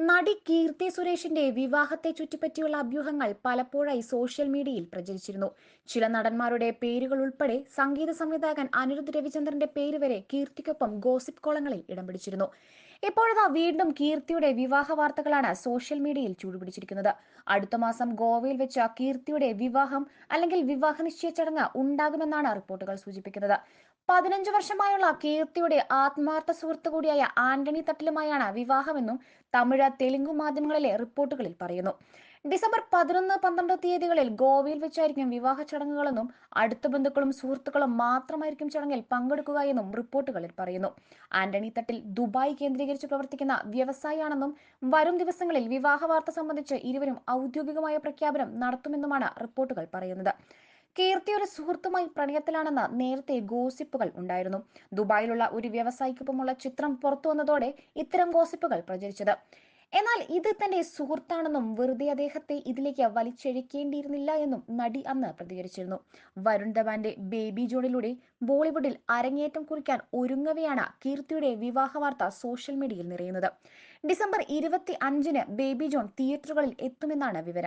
നടി കീർത്തി സുരേഷിന്റെ വിവാഹത്തെ ചുറ്റിപ്പറ്റിയുള്ള അഭ്യൂഹങ്ങൾ പലപ്പോഴായി സോഷ്യൽ മീഡിയയിൽ പ്രചരിച്ചിരുന്നു. ചില നടന്മാരുടെ പേരുകൾ ഉൾപ്പെടെ സംഗീത സംവിധായകൻ അനിരുദ്ധ് രവിചന്ദ്രന്റെ പേര് വരെ കീർത്തിക്കൊപ്പം ഗോസിപ്പ് കോളങ്ങളിൽ ഇടം പിടിച്ചിരുന്നു. ഇപ്പോഴതാ വീണ്ടും കീർത്തിയുടെ വിവാഹ വാർത്തകളാണ് സോഷ്യൽ മീഡിയയിൽ ചൂടുപിടിച്ചിരിക്കുന്നത്. അടുത്ത മാസം ഗോവയിൽ വെച്ച കീർത്തിയുടെ വിവാഹം അല്ലെങ്കിൽ വിവാഹ നിശ്ചയ ചടങ്ങ് ഉണ്ടാകുമെന്നാണ് റിപ്പോർട്ടുകൾ സൂചിപ്പിക്കുന്നത്. 15 വർഷമായുള്ള കീർത്തിയുടെ ആത്മാർത്ഥ സുഹൃത്തു കൂടിയായ ആന്റണി തട്ടിലുമായാണ് വിവാഹമെന്നും തമിഴ്, തെലുങ്കു മാധ്യമങ്ങളിലെ റിപ്പോർട്ടുകളിൽ പറയുന്നു. ഡിസംബർ 11, 12 തീയതികളിൽ ഗോവയിൽ വെച്ചായിരിക്കും വിവാഹ ചടങ്ങുകളെന്നും അടുത്ത ബന്ധുക്കളും സുഹൃത്തുക്കളും മാത്രമായിരിക്കും ചടങ്ങിൽ പങ്കെടുക്കുക എന്നും റിപ്പോർട്ടുകളിൽ പറയുന്നു. ആന്റണി തട്ടിൽ ദുബായ് കേന്ദ്രീകരിച്ച് പ്രവർത്തിക്കുന്ന വ്യവസായിയാണെന്നും വരും ദിവസങ്ങളിൽ വിവാഹ വാർത്ത സംബന്ധിച്ച് ഇരുവരും ഔദ്യോഗികമായ പ്രഖ്യാപനം നടത്തുമെന്നുമാണ് റിപ്പോർട്ടുകൾ പറയുന്നത്. കീർത്തി ഒരു സുഹൃത്തുമായി പ്രണയത്തിലാണെന്ന് നേരത്തെ ഗോസിപ്പുകൾ ഉണ്ടായിരുന്നു. ദുബായിലുള്ള ഒരു വ്യവസായിക്കൊപ്പമുള്ള ചിത്രം പുറത്തുവന്നതോടെ ഇത്തരം ഗോസിപ്പുകൾ പ്രചരിച്ചത്. എന്നാൽ ഇത് തന്റെ സുഹൃത്താണെന്നും വെറുതെ അദ്ദേഹത്തെ ഇതിലേക്ക് വലിച്ചിഴക്കേണ്ടിയിരുന്നില്ല എന്നും നടി അന്ന് പ്രതികരിച്ചിരുന്നു. വരുൺ ധവാന്റെ ബേബി ജോണിലൂടെ ബോളിവുഡിൽ അരങ്ങേറ്റം കുറിക്കാൻ ഒരുങ്ങവെയാണ് കീർത്തിയുടെ വിവാഹ വാർത്ത സോഷ്യൽ മീഡിയയിൽ നിറയുന്നത്. ഡിസംബർ 25-ന് ബേബി ജോൺ തിയേറ്ററുകളിൽ എത്തുമെന്നാണ് വിവരം.